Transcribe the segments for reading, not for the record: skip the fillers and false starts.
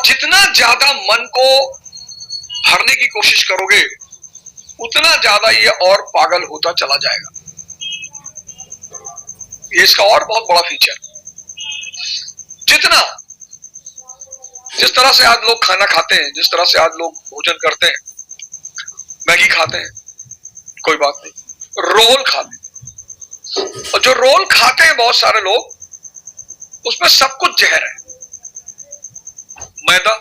जितना ज्यादा मन को भरने की कोशिश करोगे उतना ज्यादा ये और पागल होता चला जाएगा। ये इसका और बहुत बड़ा फीचर। जिस तरह से आज लोग खाना खाते हैं, जिस तरह से आज लोग भोजन करते हैं, मैगी खाते हैं, कोई बात नहीं, रोल खाते हैं, और जो रोल खाते हैं बहुत सारे लोग, उसमें सब कुछ जहर है। मैदा,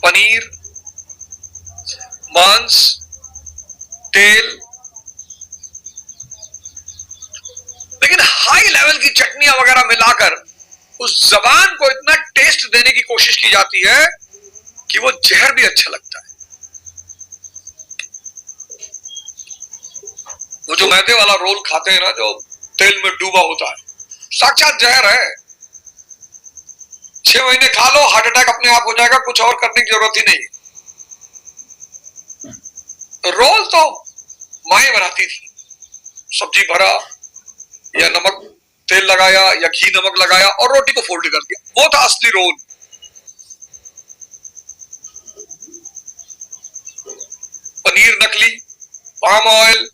पनीर, मांस, तेल, लेकिन हाई लेवल की चटनियां वगैरह मिलाकर उस जबान को इतना टेस्ट देने की कोशिश की जाती है कि वो जहर भी अच्छा लगता है। वो जो मैदे वाला रोल खाते हैं ना, जो तेल में डूबा होता है, साक्षात जहर है। 6 महीने खा लो, हार्ट अटैक अपने आप हो जाएगा, कुछ और करने की जरूरत ही नहीं। रोल तो माएं बनाती थी, सब्जी भरा या नमक तेल लगाया या घी नमक लगाया और रोटी को फोल्ड कर दिया, वो था असली रोल। पनीर नकली, पाम ऑयल,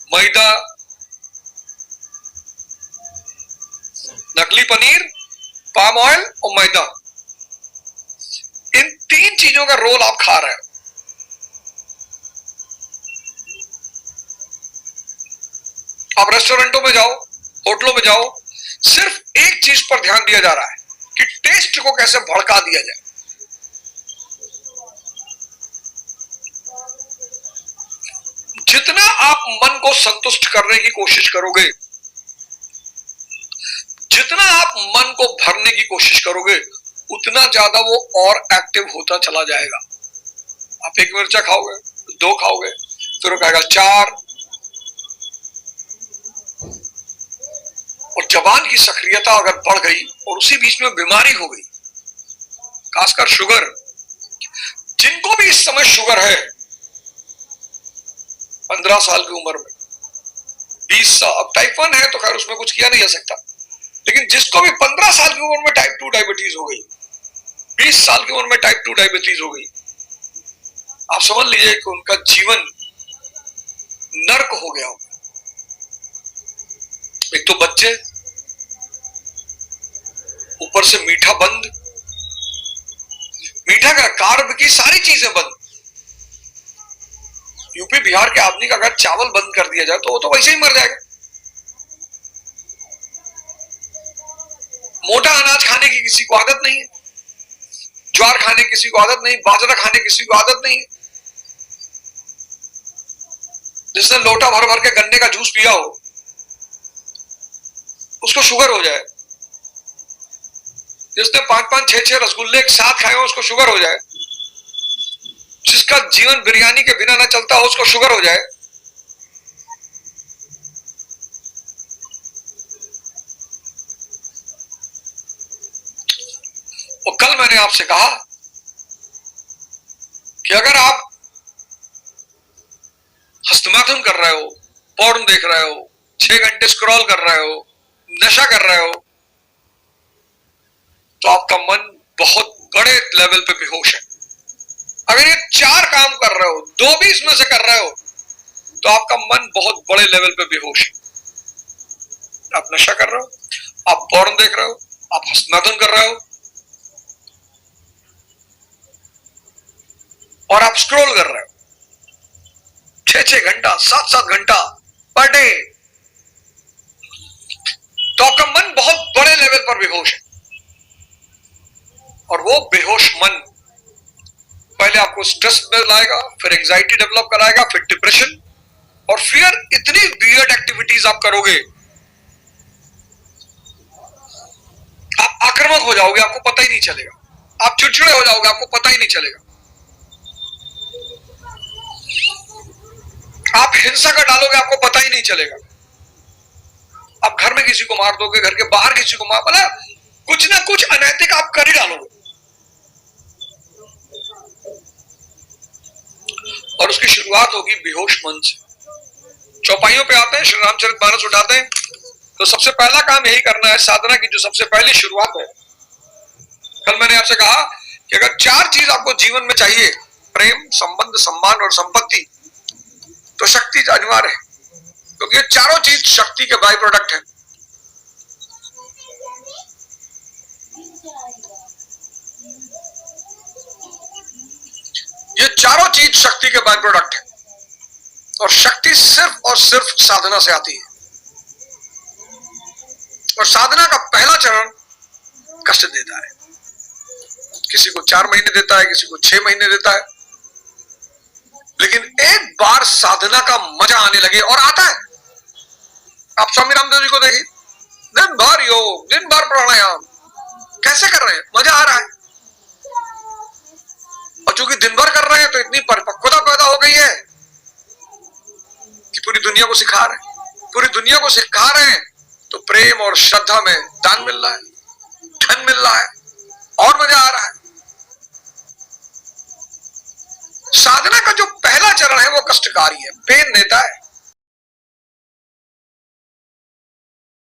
मैदा, नकली पनीर, पाम ऑयल और मैदा, इन 3 चीजों का रोल आप खा रहे हो। आप रेस्टोरेंटों में जाओ, होटलों में जाओ, सिर्फ एक चीज पर ध्यान दिया जा रहा है कि टेस्ट को कैसे भड़का दिया जाए। जितना आप मन को संतुष्ट करने की कोशिश करोगे, जितना आप मन को भरने की कोशिश करोगे, उतना ज्यादा वो और एक्टिव होता चला जाएगा। आप 1 मिर्चा खाओगे, 2 खाओगे, फिर वो कहेगा 4, और जबान की सक्रियता अगर बढ़ गई और उसी बीच में बीमारी हो गई, खासकर शुगर, जिनको भी इस समय शुगर है 15 साल की उम्र में, 20 साल, अब टाइप 1 है तो खैर उसमें कुछ किया नहीं जा सकता, लेकिन जिसको भी 15 साल की उम्र में टाइप 2 डायबिटीज हो गई, 20 साल की उम्र में टाइप 2 डायबिटीज हो गई, आप समझ लीजिए कि उनका जीवन नर्क हो गया होगा। एक तो बच्चे, ऊपर से मीठा बंद, मीठा का कार्ब की सारी चीजें बंद। यूपी बिहार के आदमी का अगर चावल बंद कर दिया जाए तो वो तो वैसे ही मर जाएगा। मोटा अनाज खाने की किसी को आदत नहीं है, ज्वार खाने की किसी को आदत नहीं, बाजरा खाने की किसी को आदत नहीं है। जिसने लोटा भर भर के गन्ने का जूस पिया हो उसको शुगर हो जाए, जिसने 5-5, 6-6 रसगुल्ले एक साथ खाए हो उसको शुगर हो जाए, जिसका जीवन बिरयानी के बिना ना चलता हो उसको शुगर हो जाए। और कल मैंने आपसे कहा कि अगर आप हस्तमैथुन कर रहे हो, पोर्न देख रहे हो, 6 घंटे स्क्रॉल कर रहे हो, नशा कर रहे हो, तो आपका मन बहुत बड़े लेवल पे बेहोश है। अगर ये 4 काम कर रहे हो, 2 भी इसमें से कर रहे हो, तो आपका मन बहुत बड़े लेवल पे बेहोश है। आप नशा कर रहे हो, आप पोर्न देख रहे हो, आप हस्तमैथुन कर रहे हो, और आप स्क्रॉल कर रहे हो 6-6 घंटा, 7-7 घंटा पर डे, तो आपका मन बहुत बड़े लेवल पर बेहोश है। और वो बेहोश मन पहले आपको स्ट्रेस में लाएगा, फिर एंजाइटी डेवलप कराएगा, फिर डिप्रेशन, और फिर इतनी वियर्ड एक्टिविटीज आप करोगे, आप आक्रामक हो जाओगे, आपको पता ही नहीं चलेगा, आप चिड़चिड़े हो जाओगे, आपको पता ही नहीं चलेगा, आप हिंसा कर डालोगे, आपको पता ही नहीं चलेगा, आप घर में किसी को मार दोगे, घर के बाहर किसी को मार, मतलब कुछ ना कुछ अनैतिक आप कर ही डालोगे। और उसकी शुरुआत होगी बेहोश मन से। चौपाइयों पे आते हैं, श्री रामचरितमानस उठाते हैं तो सबसे पहला काम यही करना है, साधना की जो सबसे पहली शुरुआत है, कल मैंने आपसे कहा कि अगर 4 चीज आपको जीवन में चाहिए, प्रेम, संबंध, सम्मान और संपत्ति, तो शक्ति अनिवार्य है, क्योंकि ये चारों चीज शक्ति के बाई प्रोडक्ट है। ये चारों चीज शक्ति के बाई प्रोडक्ट है, और शक्ति सिर्फ और सिर्फ साधना से आती है। और साधना का पहला चरण कष्ट देता है। किसी को 4 महीने देता है, किसी को 6 महीने देता है, लेकिन एक बार साधना का मजा आने लगे, और आता है। आप स्वामी रामदेव जी को देखिए, दिन भर योग, दिन भर प्राणायाम, कैसे कर रहे हैं, मजा आ रहा है। और चूंकि दिन भर कर रहे हैं तो इतनी परिपक्वता पैदा हो गई है कि पूरी दुनिया को सिखा रहे हैं, पूरी दुनिया को सिखा रहे हैं। तो प्रेम और श्रद्धा में दान मिल रहा है, धन मिल रहा है, और मजा आ रहा है। साधना का जो पहला चरण है वो कष्टकारी है, पेन देता है।